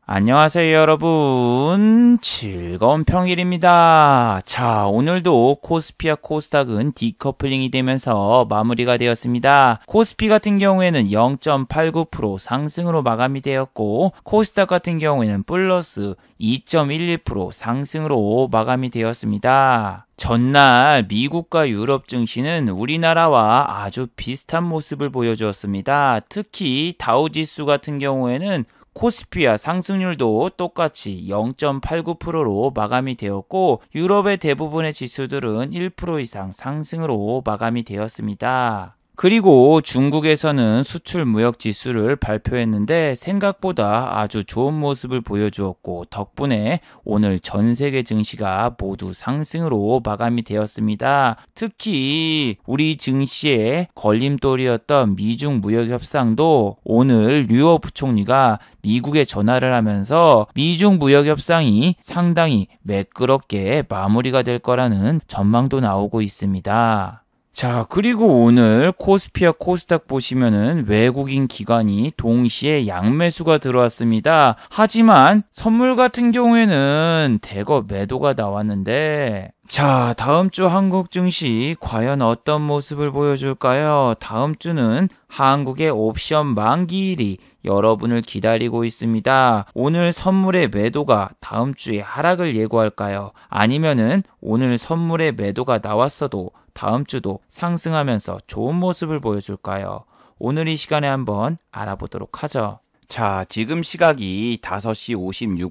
안녕하세요 여러분, 즐거운 평일입니다. 자, 오늘도 코스피와 코스닥은 디커플링이 되면서 마무리가 되었습니다. 코스피 같은 경우에는 0.89% 상승으로 마감이 되었고, 코스닥 같은 경우에는 플러스 2.11% 상승으로 마감이 되었습니다. 전날 미국과 유럽 증시는 우리나라와 아주 비슷한 모습을 보여주었습니다. 특히 다우지수 같은 경우에는 코스피와 상승률도 똑같이 0.89%로 마감이 되었고, 유럽의 대부분의 지수들은 1% 이상 상승으로 마감이 되었습니다. 그리고 중국에서는 수출 무역 지수를 발표했는데 생각보다 아주 좋은 모습을 보여주었고, 덕분에 오늘 전 세계 증시가 모두 상승으로 마감이 되었습니다. 특히 우리 증시의 걸림돌이었던 미중 무역 협상도 오늘 류어 부총리가 미국에 전화를 하면서 미중 무역 협상이 상당히 매끄럽게 마무리가 될 거라는 전망도 나오고 있습니다. 자, 그리고 오늘 코스피와 코스닥 보시면은 외국인 기관이 동시에 양매수가 들어왔습니다. 하지만 선물 같은 경우에는 대거 매도가 나왔는데, 자, 다음 주 한국 증시 과연 어떤 모습을 보여줄까요? 다음 주는 한국의 옵션 만기일이 여러분을 기다리고 있습니다. 오늘 선물의 매도가 다음 주에 하락을 예고할까요? 아니면은 오늘 선물의 매도가 나왔어도 다음 주도 상승하면서 좋은 모습을 보여줄까요? 오늘 이 시간에 한번 알아보도록 하죠. 자, 지금 시각이 5시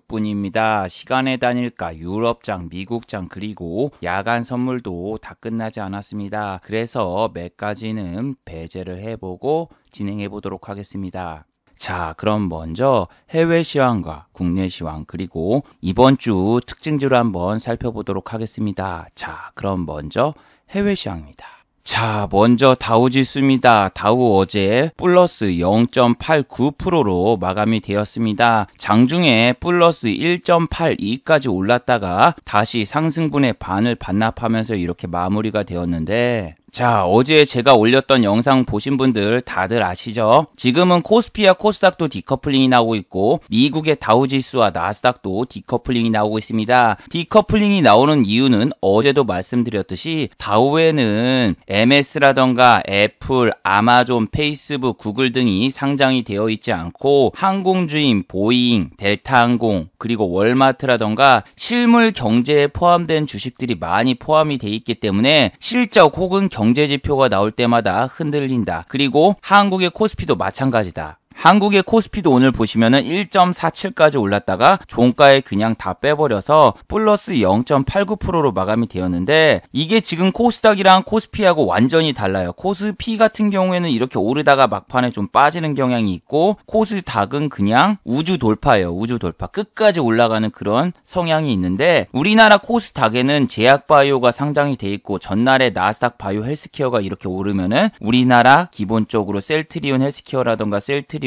56분입니다. 시간의 단일가 유럽장, 미국장, 그리고 야간 선물도 다 끝나지 않았습니다. 그래서 몇 가지는 배제를 해보고 진행해 보도록 하겠습니다. 자, 그럼 먼저 해외 시황과 국내 시황, 그리고 이번 주 특징주를 한번 살펴보도록 하겠습니다. 자, 그럼 먼저 해외 시황입니다. 자, 먼저 다우지수입니다. 다우 어제 플러스 0.89%로 마감이 되었습니다. 장중에 플러스 1.82까지 올랐다가 다시 상승분의 반을 반납하면서 이렇게 마무리가 되었는데, 자, 어제 제가 올렸던 영상 보신 분들 다들 아시죠? 지금은 코스피와 코스닥도 디커플링이 나오고 있고, 미국의 다우지수와 나스닥도 디커플링이 나오고 있습니다. 디커플링이 나오는 이유는 어제도 말씀드렸듯이 다우에는 MS라던가 애플, 아마존, 페이스북, 구글 등이 상장이 되어 있지 않고, 항공주임, 보잉, 델타항공, 그리고 월마트라던가 실물 경제에 포함된 주식들이 많이 포함이 돼 있기 때문에 실적 혹은 경제지표가 나올 때마다 흔들린다. 그리고 한국의 코스피도 마찬가지다. 한국의 코스피도 오늘 보시면은 1.47까지 올랐다가 종가에 그냥 다 빼버려서 플러스 0.89%로 마감이 되었는데, 이게 지금 코스닥이랑 코스피하고 완전히 달라요. 코스피 같은 경우에는 이렇게 오르다가 막판에 좀 빠지는 경향이 있고, 코스닥은 그냥 우주 돌파예요. 우주 돌파. 끝까지 올라가는 그런 성향이 있는데, 우리나라 코스닥에는 제약바이오가 상장이 돼 있고, 전날에 나스닥 바이오 헬스케어가 이렇게 오르면은 우리나라 기본적으로 셀트리온 헬스케어라던가 셀트리온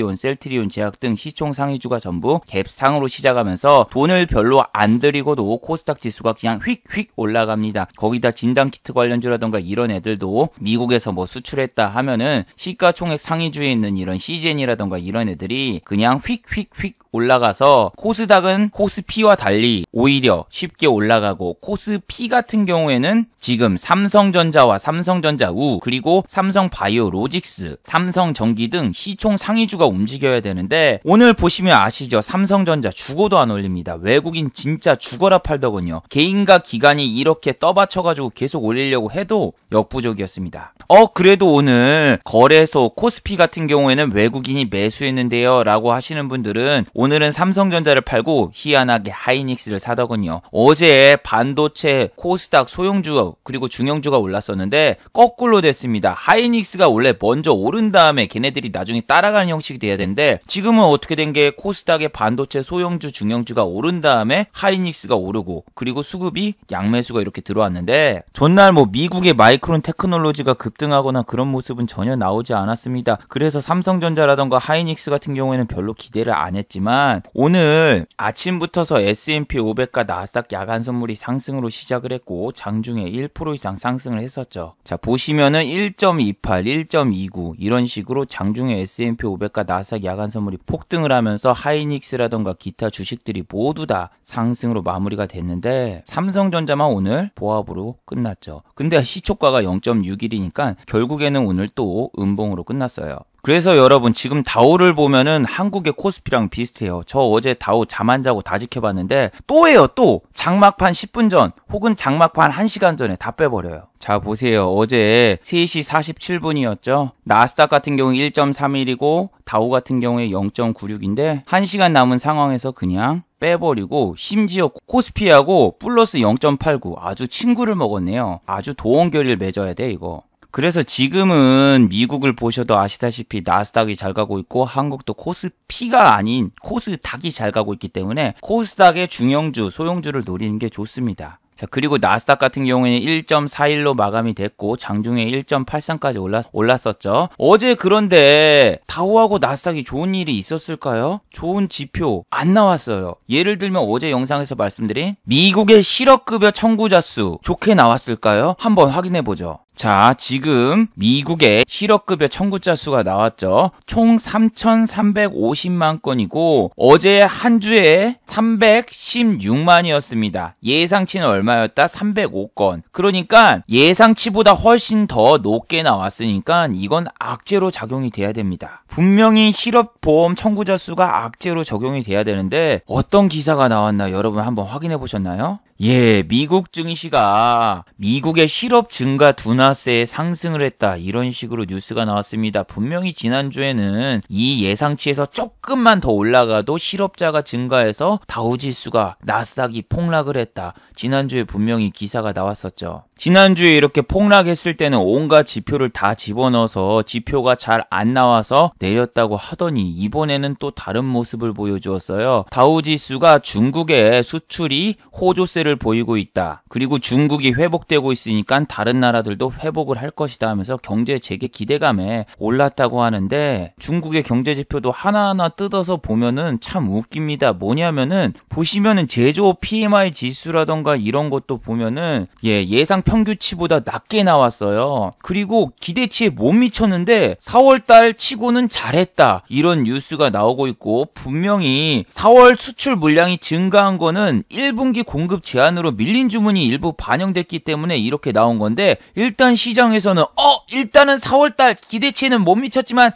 제약 등 시총 상위주가 전부 갭상으로 시작하면서 돈을 별로 안 들이고도 코스닥 지수가 그냥 휙휙 올라갑니다. 거기다 진단키트 관련주라던가 이런 애들도 미국에서 뭐 수출했다 하면은 시가총액 상위주에 있는 이런 시젠이라던가 이런 애들이 그냥 휙휙휙 올라가서, 코스닥은 코스피와 달리 오히려 쉽게 올라가고, 코스피 같은 경우에는 지금 삼성전자와 삼성전자 우, 그리고 삼성바이오 로직스, 삼성전기 등 시총 상위주가 움직여야 되는데, 오늘 보시면 아시죠? 삼성전자 죽어도 안 올립니다. 외국인 진짜 죽어라 팔더군요. 개인과 기관이 이렇게 떠받쳐가지고 계속 올리려고 해도 역부족이었습니다. 그래도 오늘 거래소 코스피 같은 경우에는 외국인이 매수했는데요 라고 하시는 분들은 오늘은 삼성전자를 팔고 희한하게 하이닉스를 사더군요. 어제 반도체 코스닥 소형주 그리고 중형주가 올랐었는데 거꾸로 됐습니다. 하이닉스가 원래 먼저 오른 다음에 걔네들이 나중에 따라가는 형식이 돼야 되는데, 지금은 어떻게 된 게 코스닥의 반도체 소형주 중형주가 오른 다음에 하이닉스가 오르고, 그리고 수급이 양매수가 이렇게 들어왔는데, 전날 뭐 미국의 마이크론 테크놀로지가 급등하거나 그런 모습은 전혀 나오지 않았습니다. 그래서 삼성전자라던가 하이닉스 같은 경우에는 별로 기대를 안 했지만 보셨습니다만 오늘 아침부터서 S&P 500과 나스닥 야간 선물이 상승으로 시작을 했고 장중에 1% 이상 상승을 했었죠. 자, 보시면은 1.28, 1.29 이런 식으로 장중에 S&P 500과 나스닥 야간 선물이 폭등을 하면서 하이닉스라던가 기타 주식들이 모두 다 상승으로 마무리가 됐는데 삼성전자만 오늘 보합으로 끝났죠. 근데 시초가가 0.61이니까 결국에는 오늘 또 음봉으로 끝났어요. 그래서 여러분 지금 다우를 보면은 한국의 코스피랑 비슷해요. 저 어제 다우 잠 안 자고 다 지켜봤는데 또예요. 또 장막판 10분 전 혹은 장막판 1시간 전에 다 빼버려요. 자, 보세요. 어제 3시 47분이었죠. 나스닥 같은 경우 1.31이고 다우 같은 경우에 0.96인데 1시간 남은 상황에서 그냥 빼버리고 심지어 코스피하고 플러스 0.89 아주 친구를 먹었네요. 아주 도원결의를 맺어야 돼 이거. 그래서 지금은 미국을 보셔도 아시다시피 나스닥이 잘 가고 있고 한국도 코스피가 아닌 코스닥이 잘 가고 있기 때문에 코스닥의 중형주, 소형주를 노리는 게 좋습니다. 자, 그리고 나스닥 같은 경우에는 1.41로 마감이 됐고 장중에 1.83까지 올랐었죠. 어제 그런데 다우하고 나스닥이 좋은 일이 있었을까요? 좋은 지표 안 나왔어요. 예를 들면 어제 영상에서 말씀드린 미국의 실업급여 청구자 수 좋게 나왔을까요? 한번 확인해보죠. 자, 지금 미국의 실업급여 청구자 수가 나왔죠. 총 3,350만 건이고 어제 한 주에 316만이었습니다. 예상치는 얼마였다? 305건. 그러니까 예상치보다 훨씬 더 높게 나왔으니까 이건 악재로 작용이 돼야 됩니다. 분명히 실업보험 청구자 수가 악재로 적용이 돼야 되는데 어떤 기사가 나왔나 여러분 한번 확인해 보셨나요? 예, 미국 증시가 미국의 실업 증가 둔화세에 상승을 했다. 이런 식으로 뉴스가 나왔습니다. 분명히 지난주에는 이 예상치에서 조금만 더 올라가도 실업자가 증가해서 다우지수가 나스닥이 폭락을 했다. 지난주에 분명히 기사가 나왔었죠. 지난주에 이렇게 폭락했을 때는 온갖 지표를 다 집어넣어서 지표가 잘 안 나와서 내렸다고 하더니 이번에는 또 다른 모습을 보여주었어요. 다우지수가 중국의 수출이 호조세를 보이고 있다. 그리고 중국이 회복되고 있으니까 다른 나라들도 회복을 할 것이다 하면서 경제 재개 기대감에 올랐다고 하는데 중국의 경제 지표도 하나하나 뜯어서 보면은 참 웃깁니다. 뭐냐면은 보시면은 제조업 PMI 지수라던가 이런 것도 보면은 예상 평균치보다 낮게 나왔어요. 그리고 기대치에 못 미쳤는데 4월달 치고는 잘했다. 이런 뉴스가 나오고 있고 분명히 4월 수출 물량이 증가한 거는 1분기 공급 제한으로 밀린 주문이 일부 반영됐기 때문에 이렇게 나온 건데 일단 시장에서는 일단은 4월달 기대치에는 못 미쳤지만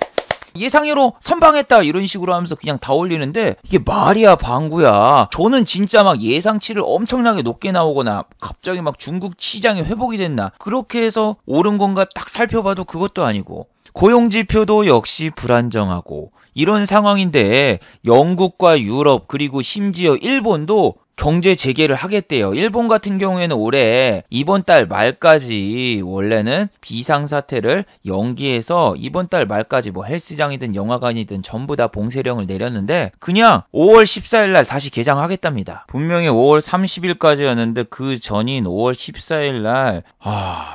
예상외로 선방했다 이런 식으로 하면서 그냥 다 올리는데 이게 말이야 방구야. 저는 진짜 막 예상치를 엄청나게 높게 나오거나 갑자기 막 중국 시장이 회복이 됐나 그렇게 해서 오른 건가 딱 살펴봐도 그것도 아니고 고용지표도 역시 불안정하고 이런 상황인데 영국과 유럽 그리고 심지어 일본도 경제 재개를 하겠대요. 일본 같은 경우에는 올해 이번 달 말까지 원래는 비상사태를 연기해서 이번 달 말까지 뭐 헬스장이든 영화관이든 전부 다 봉쇄령을 내렸는데 그냥 5월 14일 날 다시 개장하겠답니다. 분명히 5월 30일까지였는데 그 전인 5월 14일 날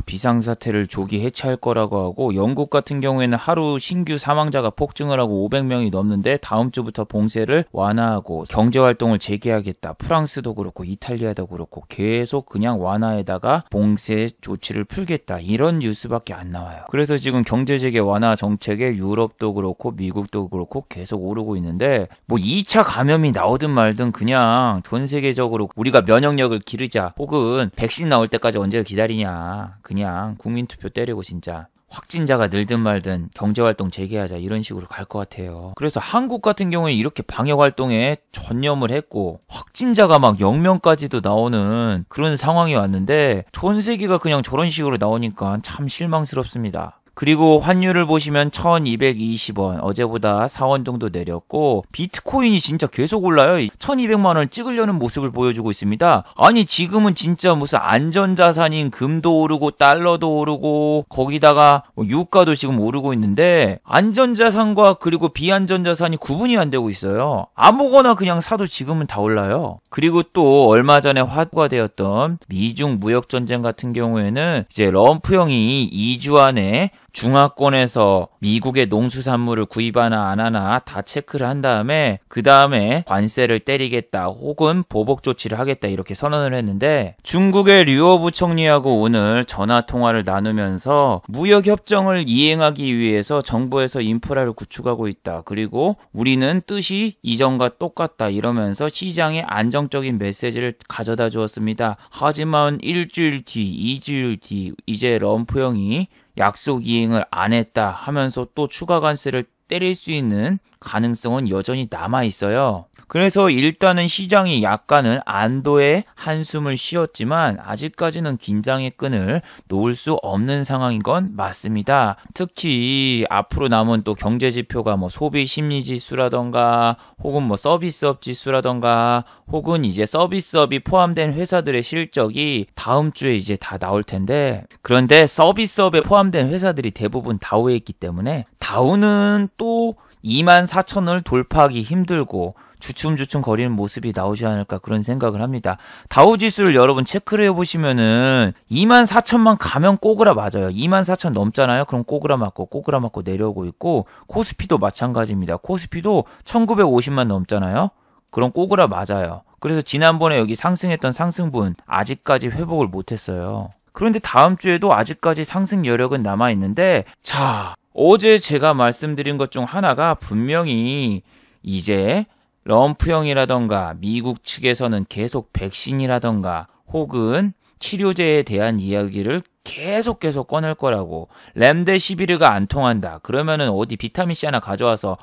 비상사태를 조기 해체할 거라고 하고 영국 같은 경우에는 하루 신규 사망자가 폭증을 하고 500명이 넘는데 다음 주부터 봉쇄를 완화하고 경제활동을 재개하겠다. 프랑스도 그렇고 이탈리아도 그렇고 계속 그냥 완화에다가 봉쇄 조치를 풀겠다. 이런 뉴스밖에 안 나와요. 그래서 지금 경제재개 완화 정책에 유럽도 그렇고 미국도 그렇고 계속 오르고 있는데 뭐 2차 감염이 나오든 말든 그냥 전 세계적으로 우리가 면역력을 기르자 혹은 백신 나올 때까지 언제 기다리냐. 그냥 국민투표 때리고 진짜 확진자가 늘든 말든 경제활동 재개하자 이런 식으로 갈 것 같아요. 그래서 한국 같은 경우에 이렇게 방역활동에 전념을 했고 확진자가 막 0명까지도 나오는 그런 상황이 왔는데 전 세계가 그냥 저런 식으로 나오니까 참 실망스럽습니다. 그리고 환율을 보시면 1220원, 어제보다 4원 정도 내렸고 비트코인이 진짜 계속 올라요. 1200만원을 찍으려는 모습을 보여주고 있습니다. 아니 지금은 진짜 무슨 안전자산인 금도 오르고 달러도 오르고 거기다가 유가도 지금 오르고 있는데 안전자산과 그리고 비안전자산이 구분이 안 되고 있어요. 아무거나 그냥 사도 지금은 다 올라요. 그리고 또 얼마 전에 화두가 되었던 미중 무역전쟁 같은 경우에는 이제 럼프 형이 2주 안에 중화권에서 미국의 농수산물을 구입하나 안 하나 다 체크를 한 다음에 그 다음에 관세를 때리겠다 혹은 보복 조치를 하겠다 이렇게 선언을 했는데, 중국의 류어 부총리하고 오늘 전화 통화를 나누면서 무역 협정을 이행하기 위해서 정부에서 인프라를 구축하고 있다. 그리고 우리는 뜻이 이전과 똑같다 이러면서 시장에 안정적인 메시지를 가져다 주었습니다. 하지만 일주일 뒤, 2주일 뒤 이제 럼프 형이 약속 이행을 안 했다 하면서 또 추가 관세를 때릴 수 있는 가능성은 여전히 남아 있어요. 그래서 일단은 시장이 약간은 안도의 한숨을 쉬었지만 아직까지는 긴장의 끈을 놓을 수 없는 상황인 건 맞습니다. 특히 앞으로 남은 또 경제 지표가 뭐 소비 심리 지수라던가 혹은 뭐 서비스업 지수라던가 혹은 이제 서비스업이 포함된 회사들의 실적이 다음 주에 이제 다 나올 텐데, 그런데 서비스업에 포함된 회사들이 대부분 다우에 있기 때문에 다우는 또 24,000을 돌파하기 힘들고 주춤주춤 거리는 모습이 나오지 않을까 그런 생각을 합니다. 다우지수를 여러분 체크를 해보시면은 24,000만 가면 꼬그라 맞아요. 24,000 넘잖아요. 그럼 꼬그라 맞고 내려오고 있고, 코스피도 마찬가지입니다. 코스피도 1950만 넘잖아요. 그럼 꼬그라 맞아요. 그래서 지난번에 여기 상승했던 상승분 아직까지 회복을 못했어요. 그런데 다음 주에도 아직까지 상승 여력은 남아있는데, 자, 어제 제가 말씀드린 것 중 하나가 분명히 이제 럼프형이라던가 미국 측에서는 계속 백신이라던가 혹은 치료제에 대한 이야기를 계속 꺼낼 거라고. 렘데시비르가 안 통한다 그러면은 어디 비타민C 하나 가져와서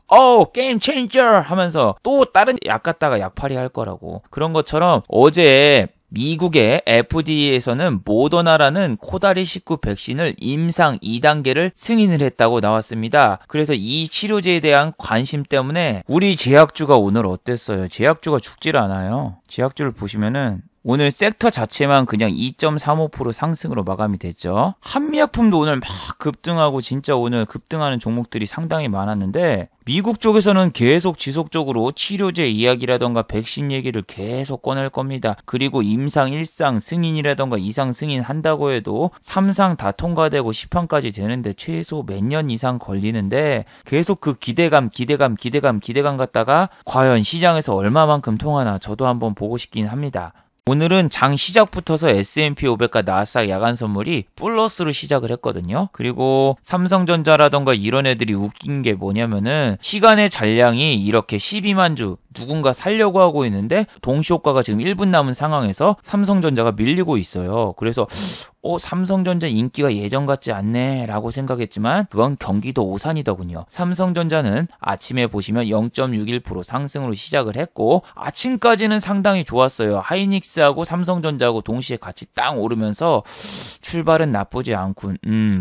게임 체인저 하면서 또 다른 약 갖다가 약팔이 할 거라고. 그런 것처럼 어제 미국의 FDA에서는 모더나라는 코다리19 백신을 임상 2단계를 승인을 했다고 나왔습니다. 그래서 이 치료제에 대한 관심 때문에 우리 제약주가 오늘 어땠어요? 제약주가 죽질 않아요. 제약주를 보시면은 오늘 섹터 자체만 그냥 2.35% 상승으로 마감이 됐죠. 한미약품도 오늘 막 급등하고 진짜 오늘 급등하는 종목들이 상당히 많았는데, 미국 쪽에서는 계속 지속적으로 치료제 이야기라던가 백신 얘기를 계속 꺼낼 겁니다. 그리고 임상 1상 승인이라던가 2상 승인 한다고 해도 3상 다 통과되고 10항까지 되는데 최소 몇 년 이상 걸리는데, 계속 그 기대감 갖다가 과연 시장에서 얼마만큼 통하나 저도 한번 보고 싶긴 합니다. 오늘은 장 시작부터서 S&P 500과 나스닥 야간 선물이 플러스로 시작을 했거든요. 그리고 삼성전자라던가 이런 애들이 웃긴 게 뭐냐면은 시간의 잔량이 이렇게 12만 주 누군가 살려고 하고 있는데 동시효과가 지금 1분 남은 상황에서 삼성전자가 밀리고 있어요. 그래서 삼성전자 인기가 예전 같지 않네 라고 생각했지만 그건 경기도 오산이더군요. 삼성전자는 아침에 보시면 0.61% 상승으로 시작을 했고 아침까지는 상당히 좋았어요. 하이닉스하고 삼성전자하고 동시에 같이 땅 오르면서 출발은 나쁘지 않군.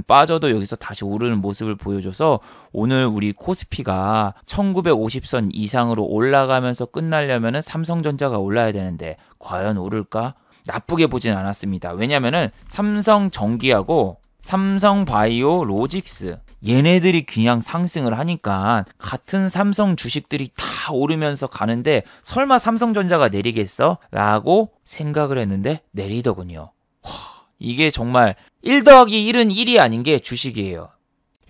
빠져도 여기서 다시 오르는 모습을 보여줘서 오늘 우리 코스피가 1950선 이상으로 올라가면서 끝나려면 삼성전자가 올라야 되는데 과연 오를까? 나쁘게 보진 않았습니다. 왜냐면은 삼성전기하고 삼성바이오 로직스 얘네들이 그냥 상승을 하니까 같은 삼성 주식들이 다 오르면서 가는데 설마 삼성전자가 내리겠어? 라고 생각을 했는데 내리더군요. 이게 정말 1 더하기 1은 1이 아닌 게 주식이에요.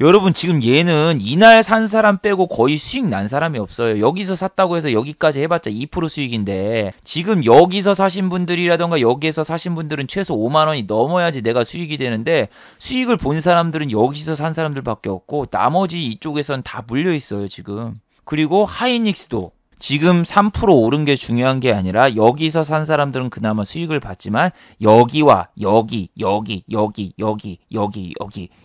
여러분 지금 얘는 이날 산 사람 빼고 거의 수익 난 사람이 없어요. 여기서 샀다고 해서 여기까지 해봤자 2% 수익인데 지금 여기서 사신 분들이라던가 여기에서 사신 분들은 최소 5만 원이 넘어야지 내가 수익이 되는데 수익을 본 사람들은 여기서 산 사람들밖에 없고 나머지 이쪽에선 다 물려있어요 지금. 그리고 하이닉스도 지금 3% 오른 게 중요한 게 아니라 여기서 산 사람들은 그나마 수익을 봤지만 여기와 여기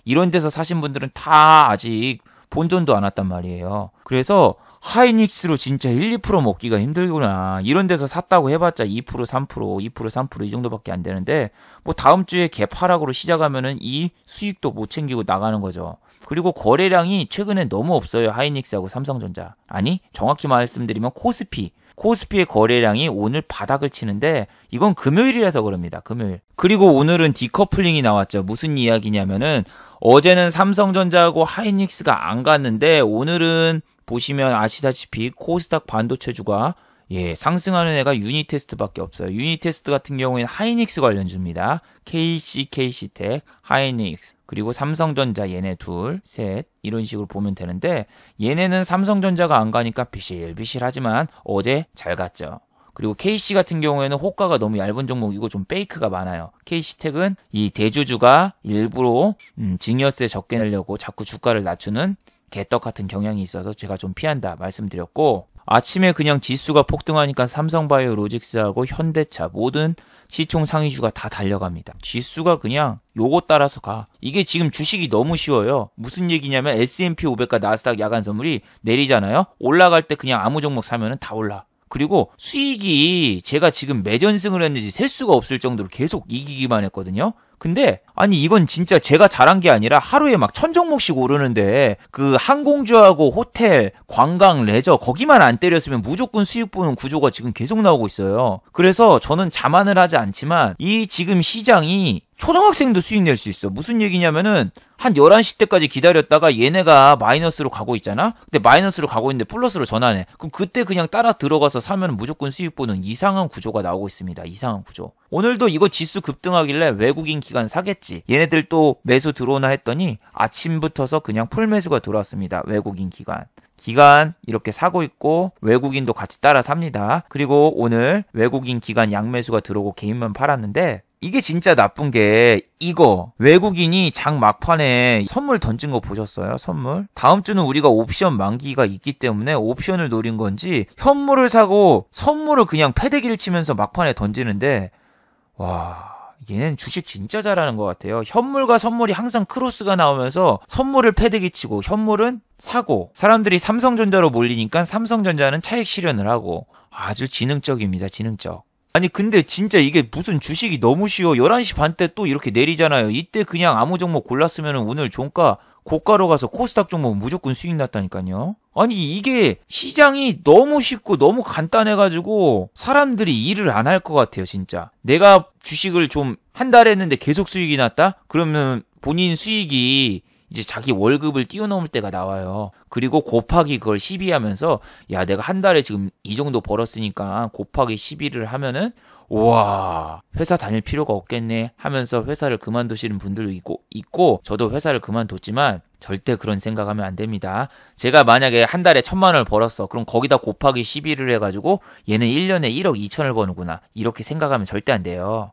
이런 데서 사신 분들은 다 아직 본전도 안 왔단 말이에요. 그래서 하이닉스로 진짜 1, 2% 먹기가 힘들구나. 이런 데서 샀다고 해봤자 2%, 3% 이 정도밖에 안 되는데 뭐 다음 주에 개파락으로 시작하면은 이 수익도 못 챙기고 나가는 거죠. 그리고 거래량이 최근에 너무 없어요. 하이닉스하고 삼성전자. 아니 정확히 말씀드리면 코스피의 거래량이 오늘 바닥을 치는데 이건 금요일이라서 그럽니다. 금요일. 그리고 오늘은 디커플링이 나왔죠. 무슨 이야기냐면은 어제는 삼성전자하고 하이닉스가 안 갔는데 오늘은 보시면 아시다시피 코스닥 반도체주가 예, 상승하는 애가 유니테스트밖에 없어요. 유니테스트 같은 경우에는 하이닉스 관련주입니다. KC, KC텍, 하이닉스, 그리고 삼성전자 얘네 둘, 셋 이런 식으로 보면 되는데 얘네는 삼성전자가 안 가니까 비실비실하지만 어제 잘 갔죠. 그리고 KC 같은 경우에는 호가가 너무 얇은 종목이고 좀 페이크가 많아요. KC텍은 이 대주주가 일부러 증여세 적게 내려고 자꾸 주가를 낮추는 개떡 같은 경향이 있어서 제가 좀 피한다 말씀드렸고, 아침에 그냥 지수가 폭등하니까 삼성바이오 로직스하고 현대차 모든 시총 상위주가 다 달려갑니다. 지수가 그냥 요거 따라서 가. 이게 지금 주식이 너무 쉬워요. 무슨 얘기냐면 S&P 500과 나스닥 야간 선물이 내리잖아요. 올라갈 때 그냥 아무 종목 사면은 다 올라. 그리고 수익이 제가 지금 몇 연승을 했는지 셀 수가 없을 정도로 계속 이기기만 했거든요. 근데 아니 이건 진짜 제가 잘한 게 아니라 하루에 막 1000종목씩 오르는데 그 항공주하고 호텔, 관광, 레저 거기만 안 때렸으면 무조건 수익 보는 구조가 지금 계속 나오고 있어요. 그래서 저는 자만을 하지 않지만 이 지금 시장이 초등학생도 수익 낼 수 있어. 무슨 얘기냐면은 한 11시 때까지 기다렸다가 얘네가 마이너스로 가고 있잖아? 근데 마이너스로 가고 있는데 플러스로 전환해. 그럼 그때 그냥 따라 들어가서 사면 무조건 수익 보는 이상한 구조가 나오고 있습니다. 이상한 구조. 오늘도 이거 지수 급등하길래 외국인 기관 사겠지. 얘네들 또 매수 들어오나 했더니 아침부터서 그냥 풀매수가 들어왔습니다. 외국인 기관 이렇게 사고 있고 외국인도 같이 따라 삽니다. 그리고 오늘 외국인 기관 양매수가 들어오고 개인만 팔았는데 이게 진짜 나쁜 게 이거 외국인이 장 막판에 선물 던진 거 보셨어요? 선물? 다음 주는 우리가 옵션 만기가 있기 때문에 옵션을 노린 건지 현물을 사고 선물을 그냥 패대기를 치면서 막판에 던지는데 와, 얘는 주식 진짜 잘하는 것 같아요. 현물과 선물이 항상 크로스가 나오면서 선물을 패대기 치고 현물은 사고 사람들이 삼성전자로 몰리니까 삼성전자는 차익 실현을 하고 아주 지능적입니다. 지능적. 아니 근데 진짜 이게 무슨 주식이 너무 쉬워. 11시 반 때 또 이렇게 내리잖아요. 이때 그냥 아무 종목 골랐으면 오늘 종가 고가로 가서 코스닥 종목 무조건 수익 났다니까요. 아니 이게 시장이 너무 쉽고 너무 간단해가지고 사람들이 일을 안 할 것 같아요. 진짜 내가 주식을 좀 한 달 했는데 계속 수익이 났다? 그러면 본인 수익이 이제 자기 월급을 뛰어넘을 때가 나와요. 그리고 곱하기 그걸 12 하면서 야 내가 한 달에 지금 이 정도 벌었으니까 곱하기 12를 하면은 우와 회사 다닐 필요가 없겠네 하면서 회사를 그만두시는 분들도 있고 저도 회사를 그만뒀지만 절대 그런 생각하면 안 됩니다. 제가 만약에 한 달에 1000만 원을 벌었어. 그럼 거기다 곱하기 12를 해가지고 얘는 1년에 1억 2천을 버는구나. 이렇게 생각하면 절대 안 돼요.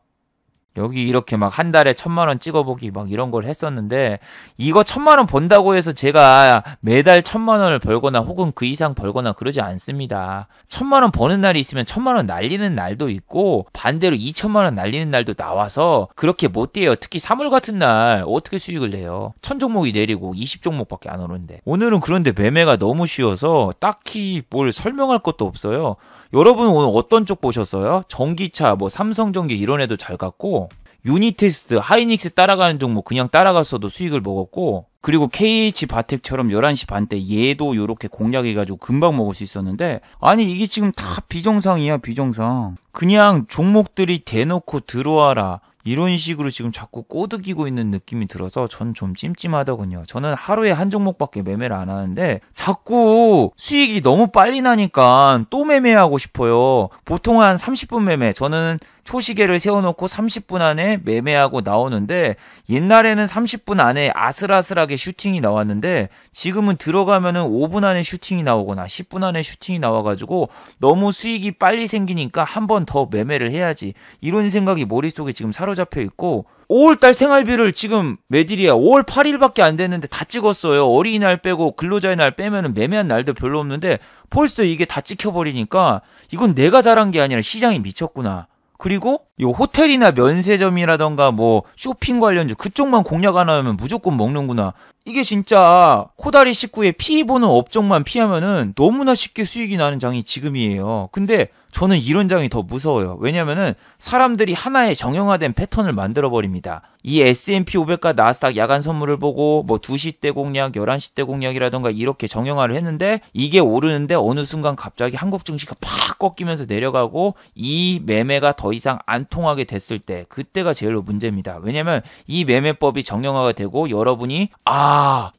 여기 이렇게 막 한 달에 1000만 원 찍어보기 막 이런 걸 했었는데 이거 1000만 원 번다고 해서 제가 매달 1000만 원을 벌거나 혹은 그 이상 벌거나 그러지 않습니다. 1000만 원 버는 날이 있으면 1000만 원 날리는 날도 있고 반대로 2000만 원 날리는 날도 나와서 그렇게 못 돼요. 특히 3월 같은 날 어떻게 수익을 내요. 1000종목이 내리고 20종목밖에 안 오는데. 오늘은 그런데 매매가 너무 쉬워서 딱히 뭘 설명할 것도 없어요. 여러분 오늘 어떤 쪽 보셨어요? 전기차, 뭐 삼성전기 이런 애도 잘 갔고 유니테스트, 하이닉스 따라가는 종목 그냥 따라갔어도 수익을 먹었고 그리고 KH바텍처럼 11시 반 때 얘도 요렇게 공략해가지고 금방 먹을 수 있었는데 아니 이게 지금 다 비정상이야 비정상. 그냥 종목들이 대놓고 들어와라 이런 식으로 지금 자꾸 꼬드기고 있는 느낌이 들어서 전 좀 찜찜하더군요. 저는 하루에 한 종목밖에 매매를 안 하는데 자꾸 수익이 너무 빨리 나니까 또 매매하고 싶어요. 보통 한 30분 매매. 저는 초시계를 세워놓고 30분 안에 매매하고 나오는데 옛날에는 30분 안에 아슬아슬하게 슈팅이 나왔는데 지금은 들어가면은 5분 안에 슈팅이 나오거나 10분 안에 슈팅이 나와가지고 너무 수익이 빨리 생기니까 한 번 더 매매를 해야지 이런 생각이 머릿속에 지금 사로잡혀 있고 5월달 생활비를 지금 매딜이야 5월 8일밖에 안 됐는데 다 찍었어요. 어린이날 빼고 근로자의 날 빼면은 매매한 날도 별로 없는데 벌써 이게 다 찍혀버리니까 이건 내가 잘한 게 아니라 시장이 미쳤구나. 그리고 이 호텔이나 면세점이라던가 뭐 쇼핑 관련주 그쪽만 공략 안 하면 무조건 먹는구나. 이게 진짜 코다리 식구의 피해 보는 업종만 피하면은 너무나 쉽게 수익이 나는 장이 지금이에요. 근데 저는 이런 장이 더 무서워요. 왜냐면은 사람들이 하나의 정형화된 패턴을 만들어 버립니다. 이 S&P 500과 나스닥 야간 선물을 보고 뭐 2시 대 공략, 11시 대 공략이라던가 이렇게 정형화를 했는데 이게 오르는데 어느 순간 갑자기 한국 증시가 팍 꺾이면서 내려가고 이 매매가 더 이상 안 통하게 됐을 때 그때가 제일로 문제입니다. 왜냐면 이 매매법이 정형화가 되고 여러분이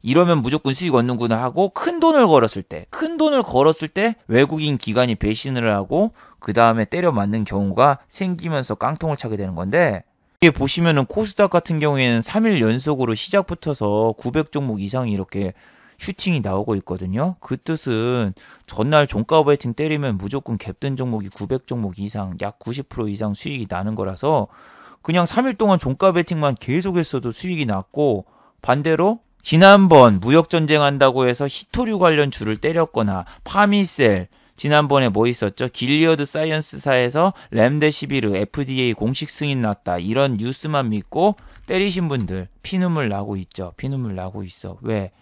이러면 무조건 수익 얻는구나 하고 큰 돈을 걸었을 때 외국인 기관이 배신을 하고 그 다음에 때려 맞는 경우가 생기면서 깡통을 차게 되는 건데, 이게 보시면은 코스닥 같은 경우에는 3일 연속으로 시작부터서 900 종목 이상이 이렇게 슈팅이 나오고 있거든요. 그 뜻은 전날 종가 베팅 때리면 무조건 갭든 종목이 900 종목 이상, 약 90% 이상 수익이 나는 거라서 그냥 3일 동안 종가 베팅만 계속했어도 수익이 났고, 반대로 지난번 무역전쟁 한다고 해서 히토류 관련 주를 때렸거나 파미셀, 지난번에 뭐 있었죠? 길리어드 사이언스사에서 렘데시비르 FDA 공식 승인 났다. 이런 뉴스만 믿고 때리신 분들 피눈물 나고 있죠. 피눈물 나고 있어. 왜?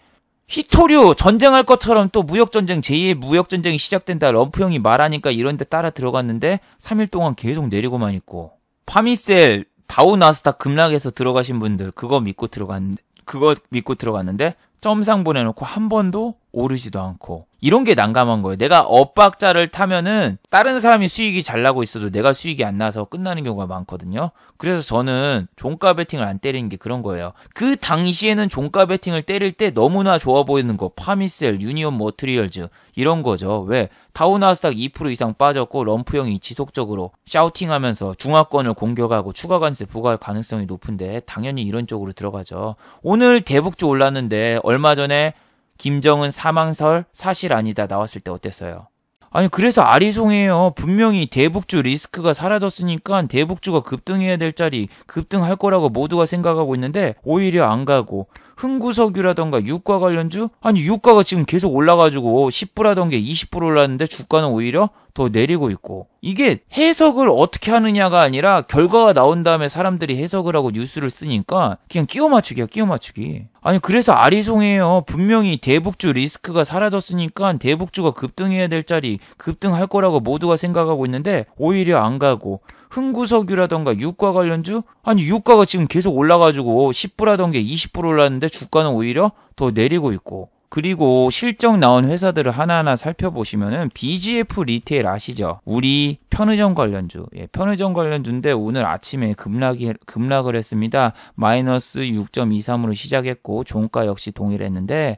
히토류 전쟁할 것처럼 또 무역전쟁, 제2의 무역전쟁이 시작된다. 럼프 형이 말하니까 이런 데 따라 들어갔는데 3일 동안 계속 내리고만 있고. 파미셀 다우 나스닥 급락해서 들어가신 분들 그거 믿고 들어갔는데 점상 보내놓고 한 번도 오르지도 않고. 이런 게 난감한 거예요. 내가 엇박자를 타면은 다른 사람이 수익이 잘 나고 있어도 내가 수익이 안 나서 끝나는 경우가 많거든요. 그래서 저는 종가 베팅을 안 때리는 게 그런 거예요. 그 당시에는 종가 베팅을 때릴 때 너무나 좋아 보이는 거, 파미셀, 유니온 머트리얼즈 이런 거죠. 왜? 다우나스닥 2% 이상 빠졌고 럼프 형이 지속적으로 샤우팅하면서 중화권을 공격하고 추가 관세 부과할 가능성이 높은데 당연히 이런 쪽으로 들어가죠. 오늘 대북주 올랐는데 얼마 전에 김정은 사망설 사실 아니다 나왔을 때 어땠어요? 아니 그래서 아리송이에요. 분명히 대북주 리스크가 사라졌으니까 대북주가 급등해야 될 자리 급등할 거라고 모두가 생각하고 있는데 오히려 안 가고, 흥구석유라던가 유가 관련주? 아니 유가가 지금 계속 올라가지고 10%라던가 20% 올랐는데 주가는 오히려 더 내리고 있고. 이게 해석을 어떻게 하느냐가 아니라 결과가 나온 다음에 사람들이 해석을 하고 뉴스를 쓰니까 그냥 끼워 맞추기야, 끼워 맞추기. 아니 그래서 아리송이에요. 분명히 대북주 리스크가 사라졌으니까 대북주가 급등해야 될 자리 급등할 거라고 모두가 생각하고 있는데 오히려 안 가고, 흥구석유라던가 유가 관련주? 아니 유가가 지금 계속 올라가지고 10%라던가 20% 올랐는데 주가는 오히려 더 내리고 있고. 그리고 실적 나온 회사들을 하나하나 살펴보시면은 BGF 리테일 아시죠? 우리 편의점 관련주. 편의점 관련주인데 오늘 아침에 급락을 했습니다. 마이너스 6.23으로 시작했고 종가 역시 동일했는데,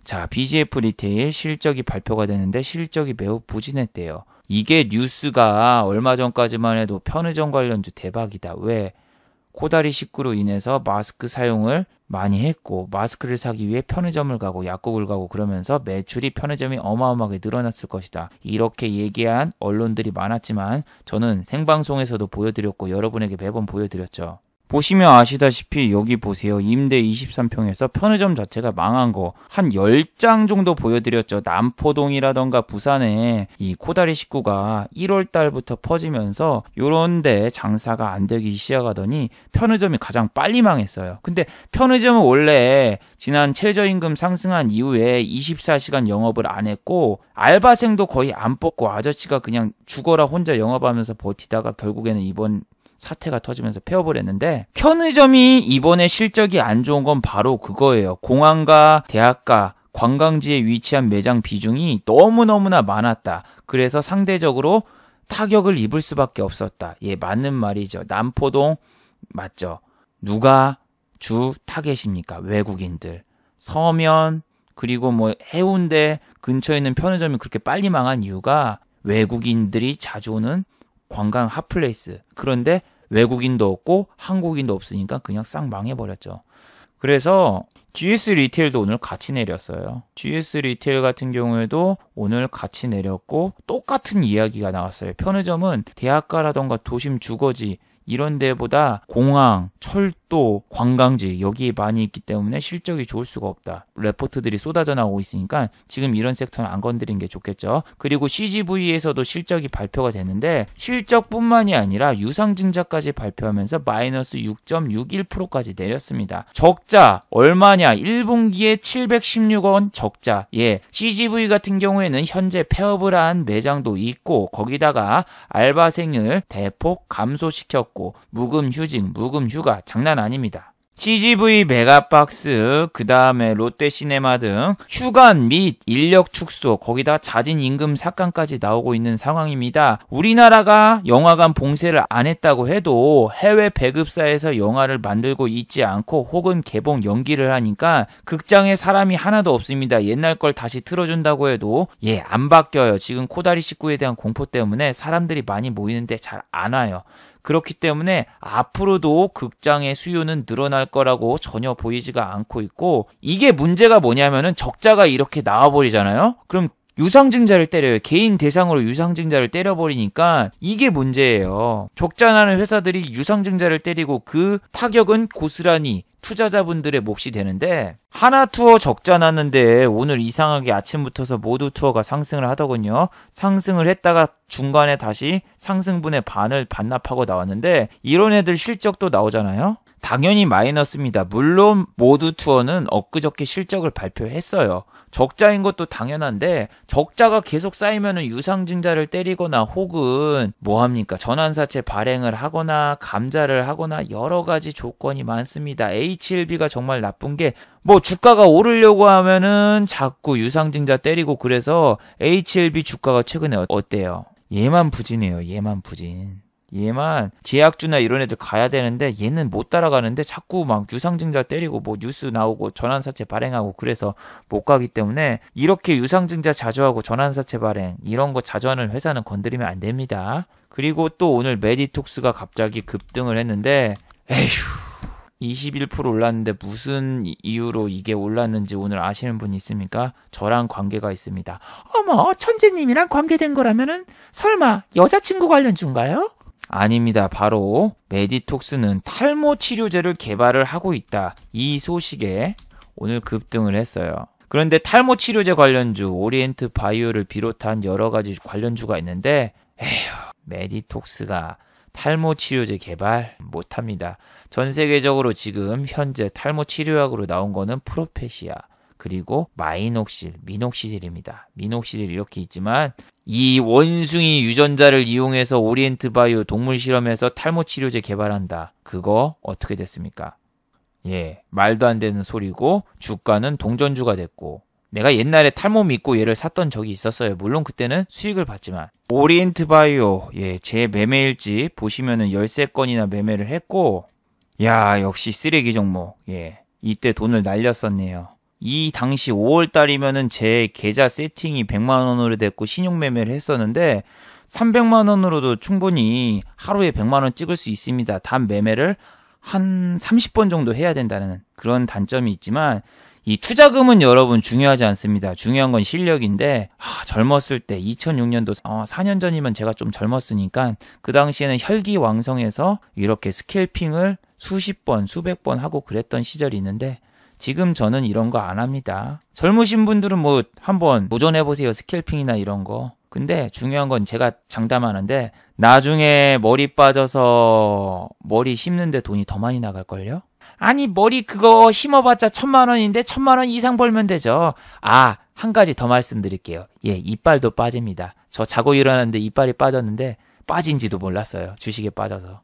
자, BGF 리테일 실적이 발표가 되는데 실적이 매우 부진했대요. 이게 뉴스가 얼마 전까지만 해도 편의점 관련주 대박이다. 왜? 코다리19로 인해서 마스크 사용을 많이 했고 마스크를 사기 위해 편의점을 가고 약국을 가고 그러면서 매출이 편의점이 어마어마하게 늘어났을 것이다. 이렇게 얘기한 언론들이 많았지만 저는 생방송에서도 보여드렸고 여러분에게 매번 보여드렸죠. 보시면 아시다시피 여기 보세요. 임대 23평에서 편의점 자체가 망한 거 한 10장 정도 보여드렸죠. 남포동이라던가 부산에 이 코다리19가 1월 달부터 퍼지면서 요런데 장사가 안 되기 시작하더니 편의점이 가장 빨리 망했어요. 근데 편의점은 원래 지난 최저임금 상승한 이후에 24시간 영업을 안 했고 알바생도 거의 안 뽑고 아저씨가 그냥 죽어라 혼자 영업하면서 버티다가 결국에는 이번 사태가 터지면서 폐업을 했는데, 편의점이 이번에 실적이 안 좋은 건 바로 그거예요. 공항과 대학가, 관광지에 위치한 매장 비중이 너무너무나 많았다. 그래서 상대적으로 타격을 입을 수밖에 없었다. 예, 맞는 말이죠. 남포동 맞죠? 누가 주 타겟입니까? 외국인들. 서면 그리고 뭐 해운대 근처에 있는 편의점이 그렇게 빨리 망한 이유가 외국인들이 자주 오는 관광 핫플레이스. 그런데 외국인도 없고 한국인도 없으니까 그냥 싹 망해버렸죠. 그래서 GS 리테일도 오늘 같이 내렸어요. GS 리테일 같은 경우에도 오늘 같이 내렸고 똑같은 이야기가 나왔어요. 편의점은 대학가라던가 도심 주거지 이런 데보다 공항, 철도, 관광지 여기 많이 있기 때문에 실적이 좋을 수가 없다. 레포트들이 쏟아져 나오고 있으니까 지금 이런 섹터는 안 건드리는 게 좋겠죠. 그리고 CGV에서도 실적이 발표가 됐는데 실적뿐만이 아니라 유상증자까지 발표하면서 마이너스 6.61%까지 내렸습니다. 적자 얼마냐? 1분기에 716원 적자. 예, CGV 같은 경우에는 현재 폐업을 한 매장도 있고 거기다가 알바생을 대폭 감소시켰고 묵음 휴직, 묵음 휴가 장난 장난 아닙니다. CGV 메가박스, 그 다음에 롯데시네마 등 휴관 및 인력 축소, 거기다 잦은 임금 삭감까지 나오고 있는 상황입니다. 우리나라가 영화관 봉쇄를 안 했다고 해도 해외 배급사에서 영화를 만들고 있지 않고 혹은 개봉 연기를 하니까 극장에 사람이 하나도 없습니다. 옛날 걸 다시 틀어준다고 해도 안 바뀌어요. 지금 코다리 19에 대한 공포 때문에 사람들이 많이 모이는데 잘 안 와요. 그렇기 때문에 앞으로도 극장의 수요는 늘어날 거라고 전혀 보이지가 않고 있고, 이게 문제가 뭐냐면은 적자가 이렇게 나와버리잖아요? 그럼 유상증자를 때려요. 개인 대상으로 유상증자를 때려버리니까 이게 문제예요. 적자 나는 회사들이 유상증자를 때리고 그 타격은 고스란히 투자자분들의 몫이 되는데, 하나투어 적자 났는데 오늘 이상하게 아침부터서 모두 투어가 상승을 하더군요. 상승을 했다가 중간에 다시 상승분의 반을 반납하고 나왔는데, 이런 애들 실적도 나오잖아요. 당연히 마이너스입니다. 물론 모두 투어는 엊그저께 실적을 발표했어요. 적자인 것도 당연한데 적자가 계속 쌓이면은 유상증자를 때리거나 혹은 뭐합니까? 전환사채 발행을 하거나 감자를 하거나 여러 가지 조건이 많습니다. HLB가 정말 나쁜 게 뭐 주가가 오르려고 하면은 자꾸 유상증자 때리고, 그래서 HLB 주가가 최근에 어때요? 얘만 부진해요. 얘만 부진. 얘만 제약주나 이런 애들 가야 되는데 얘는 못 따라가는데 자꾸 막 유상증자 때리고 뭐 뉴스 나오고 전환사채 발행하고, 그래서 못 가기 때문에 이렇게 유상증자 자주 하고 전환사채 발행 이런 거 자주 하는 회사는 건드리면 안 됩니다. 그리고 또 오늘 메디톡스가 갑자기 급등을 했는데, 에휴, 21% 올랐는데 무슨 이유로 이게 올랐는지 오늘 아시는 분 있습니까? 저랑 관계가 있습니다. 어머, 천재님이랑 관계된 거라면은 설마 여자친구 관련주인가요? 아닙니다. 바로 메디톡스는 탈모 치료제를 개발을 하고 있다. 이 소식에 오늘 급등을 했어요. 그런데 탈모 치료제 관련주 오리엔트 바이오를 비롯한 여러 가지 관련주가 있는데, 메디톡스가 탈모 치료제 개발 못합니다. 전 세계적으로 지금 현재 탈모 치료약으로 나온 거는 프로페시아, 그리고 마이녹실, 미녹시딜입니다. 미녹시딜 이렇게 있지만 이 원숭이 유전자를 이용해서 오리엔트 바이오 동물 실험에서 탈모 치료제 개발한다. 그거 어떻게 됐습니까? 말도 안 되는 소리고 주가는 동전주가 됐고, 내가 옛날에 탈모 믿고 얘를 샀던 적이 있었어요. 물론 그때는 수익을 봤지만. 오리엔트 바이오, 제 매매일지 보시면은 13건이나 매매를 했고, 역시 쓰레기 종목. 이때 돈을 날렸었네요. 이 당시 5월달이면은 제 계좌 세팅이 100만원으로 됐고 신용 매매를 했었는데, 300만원으로도 충분히 하루에 100만원 찍을 수 있습니다. 단 매매를 한 30번 정도 해야 된다는 그런 단점이 있지만, 이 투자금은 여러분 중요하지 않습니다. 중요한 건 실력인데, 젊었을 때 2006년도 4년 전이면 제가 좀 젊었으니까 그 당시에는 혈기왕성해서 이렇게 스캘핑을 수십 번, 수백 번 하고 그랬던 시절이 있는데, 지금 저는 이런 거 안 합니다. 젊으신 분들은 뭐 한번 도전해보세요. 스캘핑이나 이런 거. 근데 중요한 건 제가 장담하는데, 나중에 머리 빠져서 머리 심는데 돈이 더 많이 나갈걸요? 아니, 머리 그거 심어봤자 1000만원인데 1000만원 이상 벌면 되죠. 한 가지 더 말씀드릴게요. 이빨도 빠집니다. 저 자고 일어났는데 이빨이 빠졌는데 빠진지도 몰랐어요. 주식에 빠져서.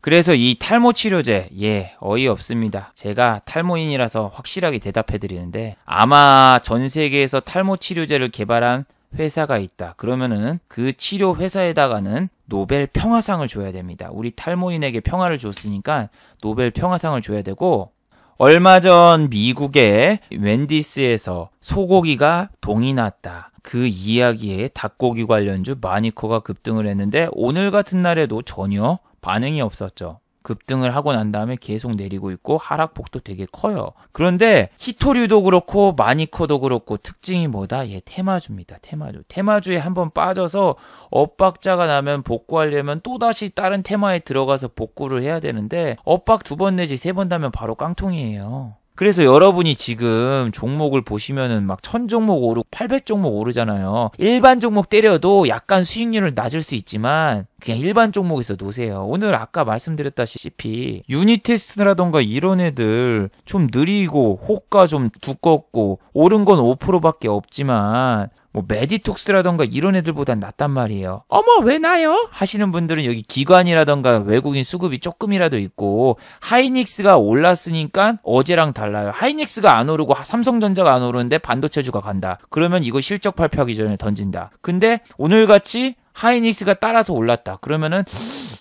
그래서 이 탈모 치료제, 어이없습니다. 제가 탈모인이라서 확실하게 대답해드리는데, 아마 전 세계에서 탈모 치료제를 개발한 회사가 있다. 그러면은 그 치료 회사에다가는 노벨 평화상을 줘야 됩니다. 우리 탈모인에게 평화를 줬으니까 노벨 평화상을 줘야 되고, 얼마 전 미국의 웬디스에서 소고기가 동이 났다. 그 이야기에 닭고기 관련주 마니코가 급등을 했는데, 오늘 같은 날에도 전혀 반응이 없었죠. 급등을 하고 난 다음에 계속 내리고 있고 하락폭도 되게 커요. 그런데 히토류도 그렇고 마니코도 그렇고 특징이 뭐다? 테마주입니다. 테마주. 테마주에 한번 빠져서 엇박자가 나면 복구하려면 또다시 다른 테마에 들어가서 복구를 해야 되는데, 엇박 2번 내지 3번 나면 바로 깡통이에요. 그래서 여러분이 지금 종목을 보시면은 막 1000종목 오르고 800종목 오르잖아요. 일반 종목 때려도 약간 수익률을 낮을 수 있지만 그냥 일반 종목에서 놓으세요. 오늘 아까 말씀드렸다시피 유니테스트라던가 이런 애들 좀 느리고 호가 좀 두껍고 오른 건 5%밖에 없지만 뭐 메디톡스라던가 이런 애들보단 낫단 말이에요. 어머 왜 나요? 하시는 분들은 여기 기관이라던가 외국인 수급이 조금이라도 있고 하이닉스가 올랐으니까 어제랑 달라요. 하이닉스가 안 오르고 삼성전자가 안 오르는데 반도체주가 간다. 그러면 이거 실적 발표하기 전에 던진다. 근데 오늘같이 하이닉스가 따라서 올랐다. 그러면은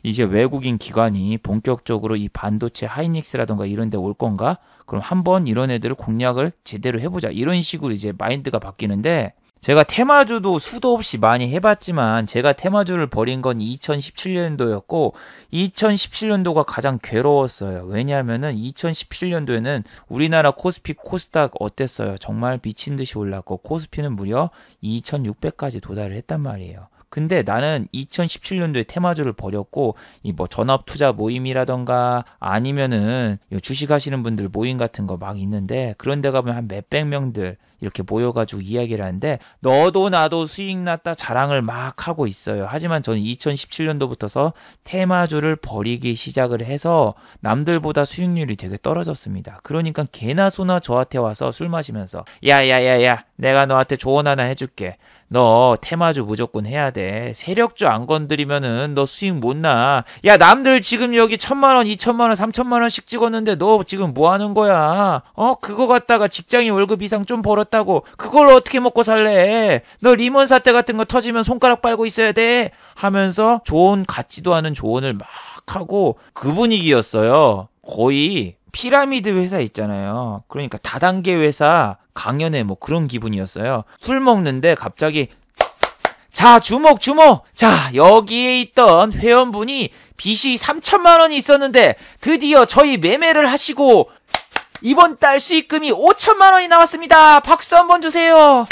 이제 외국인 기관이 본격적으로 이 반도체 하이닉스라던가 이런 데 올 건가? 그럼 한번 이런 애들을 공략을 제대로 해보자. 이런 식으로 이제 마인드가 바뀌는데 제가 테마주도 수도 없이 많이 해봤지만 제가 테마주를 버린 건 2017년도였고 2017년도가 가장 괴로웠어요. 왜냐하면은 2017년도에는 우리나라 코스피 코스닥 어땠어요? 정말 미친 듯이 올랐고 코스피는 무려 2600까지 도달을 했단 말이에요. 근데 나는 2017년도에 테마주를 버렸고 이 뭐 전업 투자 모임이라던가 아니면은 주식 하시는 분들 모임 같은 거 막 있는데 그런 데 가면 한 몇백 명들 이렇게 모여가지고 이야기를 하는데 너도 나도 수익 났다 자랑을 막 하고 있어요. 하지만 저는 2017년도부터서 테마주를 버리기 시작을 해서 남들보다 수익률이 되게 떨어졌습니다. 그러니까 개나 소나 저한테 와서 술 마시면서 야야야야 내가 너한테 조언 하나 해줄게. 너 테마주 무조건 해야 돼. 세력주 안 건드리면은 너 수익 못 나. 야 남들 지금 여기 1000만원, 2000만원, 3000만원씩 찍었는데 너 지금 뭐 하는 거야? 그거 갖다가 직장인 월급 이상 좀 벌었다고 그걸 어떻게 먹고 살래? 너 리먼 사태 같은 거 터지면 손가락 빨고 있어야 돼. 하면서 조언 같지도 않은 조언을 막 하고 그 분위기였어요. 거의 피라미드 회사 있잖아요. 그러니까 다단계 회사 강연회 뭐 그런 기분이었어요. 술 먹는데 갑자기 자 주목 자 여기에 있던 회원분이 빚이 3천만 원이 있었는데 드디어 저희 매매를 하시고 이번 달 수익금이 5천만 원이 나왔습니다. 박수 한번 주세요.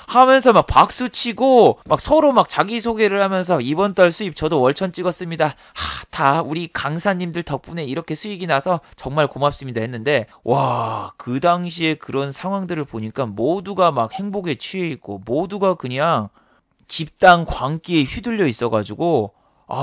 하면서 막 박수 치고 막 서로 막 자기소개를 하면서 이번 달 수입 저도 월천 찍었습니다. 다 우리 강사님들 덕분에 이렇게 수익이 나서 정말 고맙습니다 했는데 와, 그 당시에 그런 상황들을 보니까 모두가 막 행복에 취해 있고 모두가 그냥 집단 광기에 휘둘려 있어가지고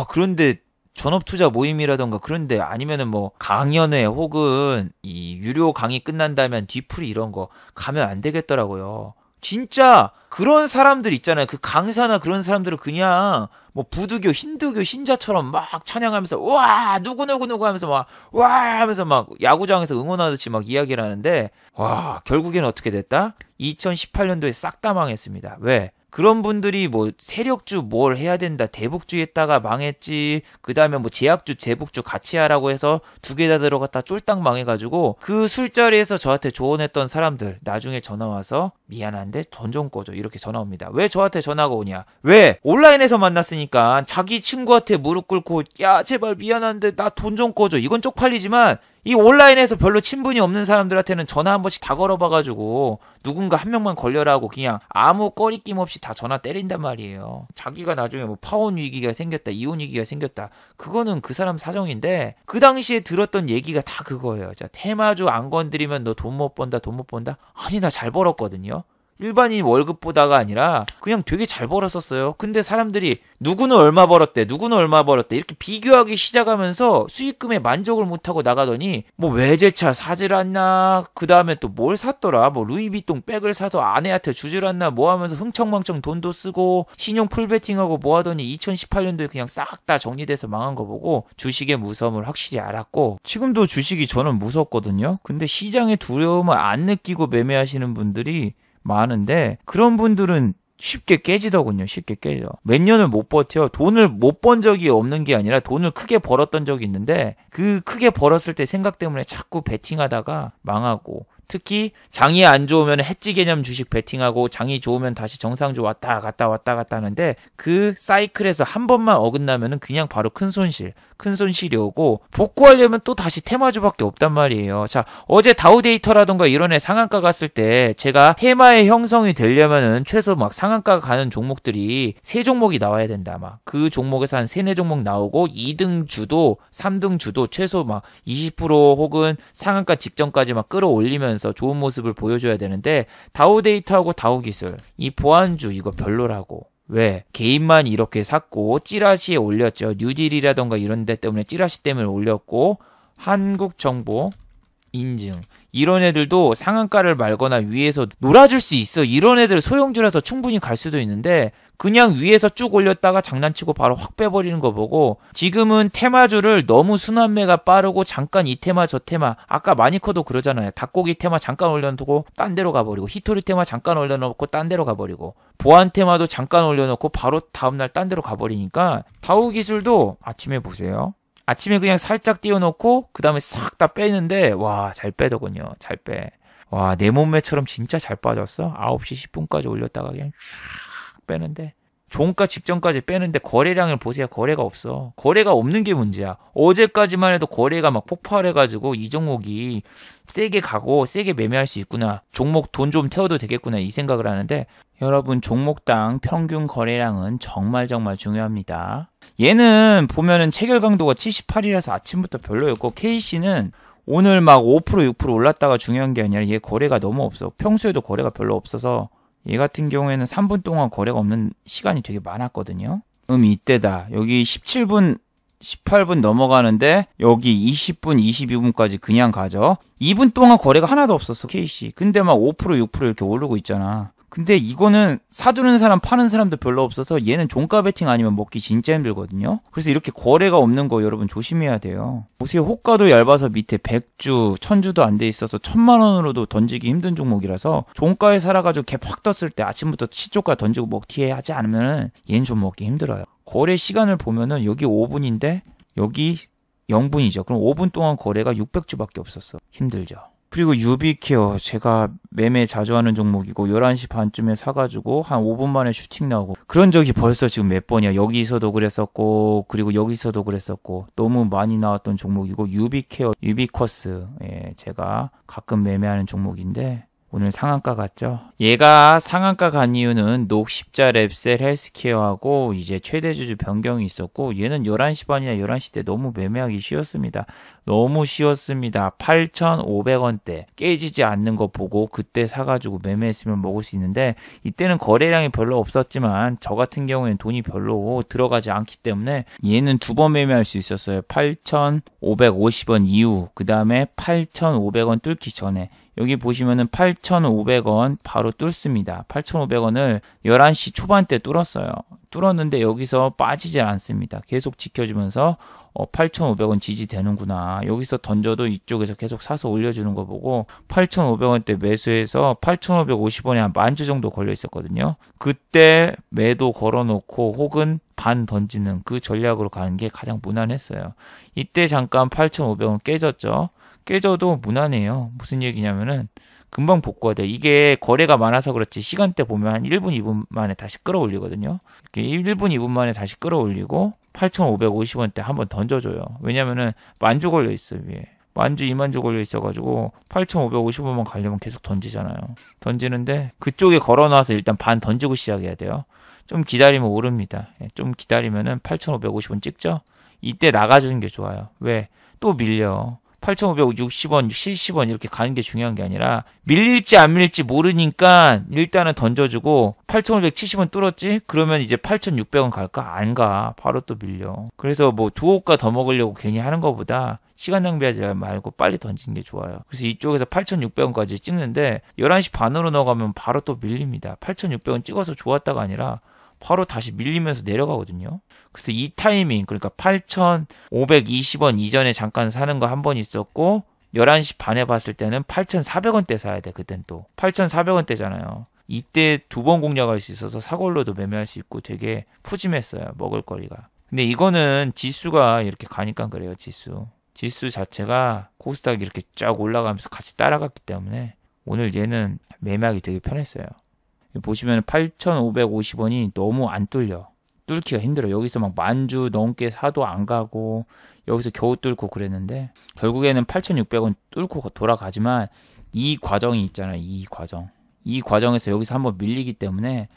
그런데 전업투자 모임이라던가 그런데 아니면은 뭐 강연회 혹은 이 유료 강의 끝난다면 뒤풀이 이런 거 가면 안 되겠더라고요. 진짜 그런 사람들 있잖아요. 그 강사나 그런 사람들은 그냥 뭐 부두교, 힌두교 신자처럼 막 찬양하면서 와 누구 하면서 막 와 하면서 막 야구장에서 응원하듯이 막 이야기를 하는데 와 결국에는 어떻게 됐다? 2018년도에 싹 다 망했습니다. 왜? 그런 분들이 뭐 세력주 뭘 해야 된다 대북주 했다가 망했지 그 다음에 뭐 제약주 대북주 같이 하라고 해서 두 개 다 들어갔다 쫄딱 망해가지고 그 술자리에서 저한테 조언했던 사람들 나중에 전화와서 미안한데 돈 좀 꺼줘 이렇게 전화 옵니다. 왜 저한테 전화가 오냐? 왜? 온라인에서 만났으니까 자기 친구한테 무릎 꿇고 야 제발 미안한데 나 돈 좀 꺼줘 이건 쪽팔리지만 이 온라인에서 별로 친분이 없는 사람들한테는 전화 한 번씩 다 걸어봐가지고 누군가 한 명만 걸려라고 그냥 아무 꺼리낌 없이 다 전화 때린단 말이에요. 자기가 나중에 뭐 파혼 위기가 생겼다 이혼 위기가 생겼다 그거는 그 사람 사정인데 그 당시에 들었던 얘기가 다 그거예요. 자 테마주 안 건드리면 너 돈 못 번다 돈 못 번다? 아니 나 잘 벌었거든요. 일반인 월급보다가 아니라 그냥 되게 잘 벌었었어요. 근데 사람들이 누구는 얼마 벌었대 누구는 얼마 벌었대 이렇게 비교하기 시작하면서 수익금에 만족을 못하고 나가더니 뭐 외제차 사질 않나 그 다음에 또 뭘 샀더라 뭐 루이비통 백을 사서 아내한테 주질 않나 뭐 하면서 흥청망청 돈도 쓰고 신용 풀베팅하고 뭐 하더니 2018년도에 그냥 싹 다 정리돼서 망한 거 보고 주식의 무서움을 확실히 알았고 지금도 주식이 저는 무섭거든요. 근데 시장의 두려움을 안 느끼고 매매하시는 분들이 많은데 그런 분들은 쉽게 깨지더군요. 쉽게 깨져. 몇 년을 못 버텨. 돈을 못 번 적이 없는 게 아니라 돈을 크게 벌었던 적이 있는데 그 크게 벌었을 때 생각 때문에 자꾸 베팅하다가 망하고 특히 장이 안 좋으면 해지 개념 주식 베팅하고 장이 좋으면 다시 정상주 왔다 갔다 하는데 그 사이클에서 한 번만 어긋나면은 그냥 바로 큰 손실이 오고 복구하려면 또 다시 테마주밖에 없단 말이에요. 자, 어제 다우데이터라던가 이런 애 상한가 갔을 때 제가 테마의 형성이 되려면은 최소 막 상한가 가는 종목들이 3종목이 나와야 된다. 막 그 종목에서 한 3-4종목 나오고 2등 주도 3등 주도 최소 막 20% 혹은 상한가 직전까지 막 끌어올리면서 좋은 모습을 보여줘야 되는데 다우데이터하고 다우기술 이 보안주 이거 별로라고. 왜? 개인만 이렇게 샀고 찌라시에 올렸죠. 뉴딜이라던가 이런 데 때문에 찌라시 때문에 올렸고 한국정보 인증. 이런 애들도 상한가를 말거나 위에서 놀아줄 수 있어. 이런 애들 소형주라서 충분히 갈 수도 있는데 그냥 위에서 쭉 올렸다가 장난치고 바로 확 빼버리는 거 보고 지금은 테마주를 너무 순환매가 빠르고 잠깐 이 테마 저 테마 아까 마니커도 그러잖아요. 닭고기 테마 잠깐 올려놓고 딴 데로 가버리고 히토리 테마 잠깐 올려놓고 딴 데로 가버리고 보안 테마도 잠깐 올려놓고 바로 다음날 딴 데로 가버리니까 다우 기술도 아침에 보세요. 아침에 그냥 살짝 띄워놓고 그 다음에 싹 다 빼는데 와 잘 빼더군요. 잘 빼. 와 내 몸매처럼 진짜 잘 빠졌어. 9시 10분까지 올렸다가 그냥 쫙 빼는데 종가 직전까지 빼는데 거래량을 보세요. 거래가 없어. 거래가 없는 게 문제야. 어제까지만 해도 거래가 막 폭발해가지고 이 종목이 세게 가고 세게 매매할 수 있구나. 종목 돈 좀 태워도 되겠구나 이 생각을 하는데 여러분 종목당 평균 거래량은 정말 중요합니다. 얘는 보면은 체결 강도가 78이라서 아침부터 별로였고 KC는 오늘 막 5% 6% 올랐다가 중요한 게 아니라 얘 거래가 너무 없어. 평소에도 거래가 별로 없어서 얘 같은 경우에는 3분 동안 거래가 없는 시간이 되게 많았거든요. 이때다. 여기 17분 18분 넘어가는데 여기 20분 22분까지 그냥 가죠. 2분 동안 거래가 하나도 없었어 KC. 근데 막 5% 6% 이렇게 오르고 있잖아. 근데 이거는 사주는 사람 파는 사람도 별로 없어서 얘는 종가 베팅 아니면 먹기 진짜 힘들거든요. 그래서 이렇게 거래가 없는 거 여러분 조심해야 돼요. 보세요. 호가도 얇아서 밑에 100주 1000주도 안 돼 있어서 1000만 원으로도 던지기 힘든 종목이라서 종가에 살아가지고 갭 확 떴을 때 아침부터 시초가 던지고 먹튀 하지 않으면 얘는 좀 먹기 힘들어요. 거래 시간을 보면은 여기 5분인데 여기 0분이죠. 그럼 5분 동안 거래가 600주밖에 없었어. 힘들죠. 그리고 유비케어 제가 매매 자주 하는 종목이고 11시 반쯤에 사가지고 한 5분 만에 슈팅 나오고 그런 적이 벌써 지금 몇 번이야. 여기서도 그랬었고 그리고 여기서도 그랬었고 너무 많이 나왔던 종목이고 유비케어, 유비쿼스 제가 가끔 매매하는 종목인데 오늘 상한가 갔죠. 얘가 상한가 간 이유는 녹십자 랩셀 헬스케어하고 이제 최대 주주 변경이 있었고 얘는 11시 반이나 11시 때 너무 매매하기 쉬웠습니다. 너무 쉬웠습니다. 8,500원대 깨지지 않는 거 보고 그때 사가지고 매매했으면 먹을 수 있는데 이때는 거래량이 별로 없었지만 저 같은 경우에는 돈이 별로 들어가지 않기 때문에 얘는 두 번 매매할 수 있었어요. 8,550원 이후 그 다음에 8,500원 뚫기 전에 여기 보시면은 8,500원 바로 뚫습니다. 8,500원을 11시 초반때 뚫었어요. 뚫었는데 여기서 빠지질 않습니다. 계속 지켜주면서 8,500원 지지되는구나. 여기서 던져도 이쪽에서 계속 사서 올려주는 거 보고 8,500원대 매수해서 8,550원에 한 만주 정도 걸려 있었거든요. 그때 매도 걸어놓고 혹은 반 던지는 그 전략으로 가는 게 가장 무난했어요. 이때 잠깐 8,500원 깨졌죠. 깨져도 무난해요. 무슨 얘기냐면은 금방 복구가 돼. 이게 거래가 많아서 그렇지 시간대 보면 한 1분 2분 만에 다시 끌어올리거든요. 이렇게 1분 2분 만에 다시 끌어올리고 8,550원대 한번 던져줘요. 왜냐면은 만주 걸려 있어요. 위에. 만주 2만주 걸려 있어가지고 8,550원만 가려면 계속 던지잖아요. 던지는데 그쪽에 걸어놔서 일단 반 던지고 시작해야 돼요. 좀 기다리면 오릅니다. 좀 기다리면은 8,550원 찍죠? 이때 나가주는 게 좋아요. 왜? 또 밀려. 8,560원, 70원 이렇게 가는 게 중요한 게 아니라 밀릴지 안 밀릴지 모르니까 일단은 던져주고 8,570원 뚫었지? 그러면 이제 8,600원 갈까? 안 가. 바로 또 밀려. 그래서 뭐 두 호가 더 먹으려고 괜히 하는 것보다 시간 낭비하지 말고 빨리 던지는 게 좋아요. 그래서 이쪽에서 8,600원까지 찍는데 11시 반으로 넘어가면 바로 또 밀립니다. 8,600원 찍어서 좋았다가 아니라 바로 다시 밀리면서 내려가거든요. 그래서 이 타이밍, 그러니까 8,520원 이전에 잠깐 사는 거 한 번 있었고 11시 반에 봤을 때는 8,400원대 사야 돼. 그땐 또 8,400원대잖아요. 이때 두 번 공략할 수 있어서 사골로도 매매할 수 있고 되게 푸짐했어요. 먹을거리가. 근데 이거는 지수가 이렇게 가니까 그래요. 지수 자체가 코스닥이 이렇게 쫙 올라가면서 같이 따라갔기 때문에 오늘 얘는 매매하기 되게 편했어요. 보시면 8,550원이 너무 안 뚫려. 뚫기가 힘들어. 여기서 막 만주 넘게 사도 안 가고 여기서 겨우 뚫고 그랬는데 결국에는 8,600원 뚫고 돌아가지만 이 과정이 있잖아요. 이 과정에서 여기서 한번 밀리기 때문에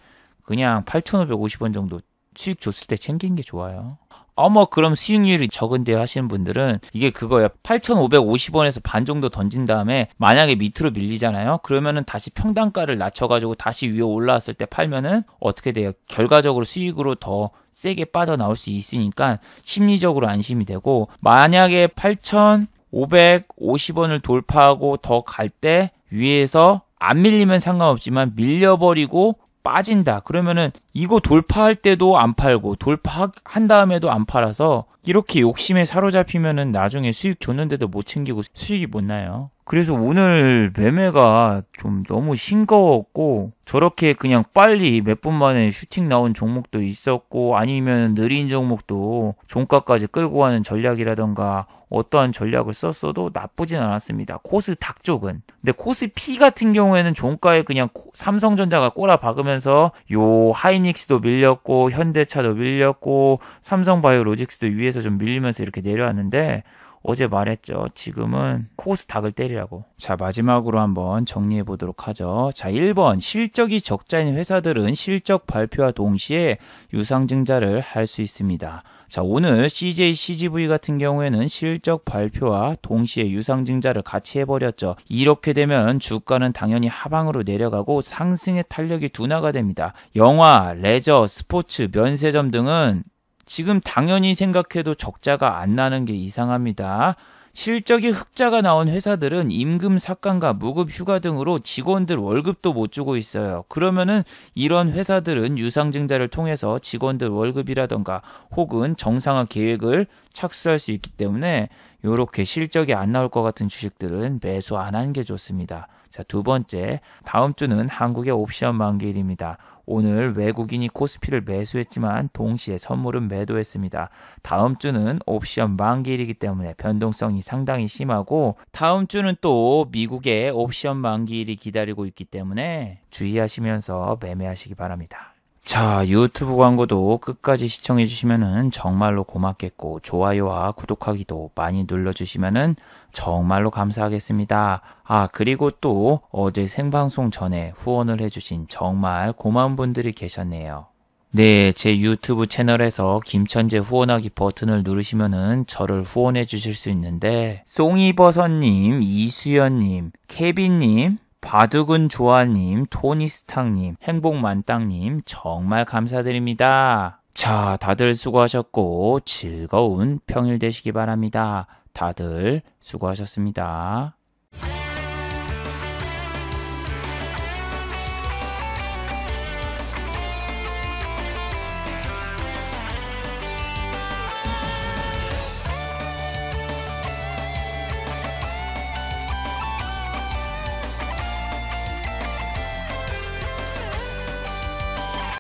그냥 8,550원 정도 수익 줬을 때 챙긴 게 좋아요. 그럼 수익률이 적은데 하시는 분들은 이게 그거예요. 8,550원에서 반 정도 던진 다음에 만약에 밑으로 밀리잖아요. 그러면은 다시 평단가를 낮춰가지고 다시 위에 올라왔을 때 팔면은 어떻게 돼요? 결과적으로 수익으로 더 세게 빠져나올 수 있으니까 심리적으로 안심이 되고 만약에 550원을 돌파하고 더 갈 때 위에서 안 밀리면 상관없지만 밀려버리고 빠진다. 그러면은 이거 돌파할 때도 안 팔고 돌파한 다음에도 안 팔아서 이렇게 욕심에 사로잡히면은 나중에 수익 줬는데도 못 챙기고 수익이 못 나요. 그래서 오늘 매매가 좀 너무 싱거웠고 저렇게 그냥 빨리 몇 분 만에 슈팅 나온 종목도 있었고 아니면 느린 종목도 종가까지 끌고 가는 전략이라던가 어떠한 전략을 썼어도 나쁘진 않았습니다. 코스닥 쪽은. 근데 코스피 같은 경우에는 종가에 그냥 삼성전자가 꼬라 박으면서 요 하이닉스도 밀렸고 현대차도 밀렸고 삼성바이오로직스도 위에서 좀 밀리면서 이렇게 내려왔는데 어제 말했죠. 지금은 코스닥을 때리라고. 자, 마지막으로 한번 정리해 보도록 하죠. 자, 1번. 실적이 적자인 회사들은 실적 발표와 동시에 유상증자를 할 수 있습니다. 자, 오늘 CJ, CGV 같은 경우에는 실적 발표와 동시에 유상증자를 같이 해버렸죠. 이렇게 되면 주가는 당연히 하방으로 내려가고 상승의 탄력이 둔화가 됩니다. 영화, 레저, 스포츠, 면세점 등은 지금 당연히 생각해도 적자가 안 나는 게 이상합니다. 실적이 흑자가 나온 회사들은 임금 삭감과 무급 휴가 등으로 직원들 월급도 못 주고 있어요. 그러면은 이런 회사들은 유상증자를 통해서 직원들 월급이라던가 혹은 정상화 계획을 착수할 수 있기 때문에 이렇게 실적이 안 나올 것 같은 주식들은 매수 안 하는 게 좋습니다. 자, 두 번째, 다음 주는 한국의 옵션 만기일입니다. 오늘 외국인이 코스피를 매수했지만 동시에 선물은 매도했습니다. 다음 주는 옵션 만기일이기 때문에 변동성이 상당히 심하고 다음 주는 또 미국의 옵션 만기일이 기다리고 있기 때문에 주의하시면서 매매하시기 바랍니다. 자, 유튜브 광고도 끝까지 시청해 주시면은 정말로 고맙겠고 좋아요와 구독하기도 많이 눌러주시면은 정말로 감사하겠습니다. 아, 그리고 또 어제 생방송 전에 후원을 해주신 정말 고마운 분들이 계셨네요. 네, 제 유튜브 채널에서 김천재 후원하기 버튼을 누르시면은 저를 후원해 주실 수 있는데 송이버섯님, 이수연님, 케빈님, 바둑은 조아님, 토니스탕님, 행복만땅님 정말 감사드립니다. 자, 다들 수고하셨고 즐거운 평일 되시기 바랍니다. 다들 수고하셨습니다.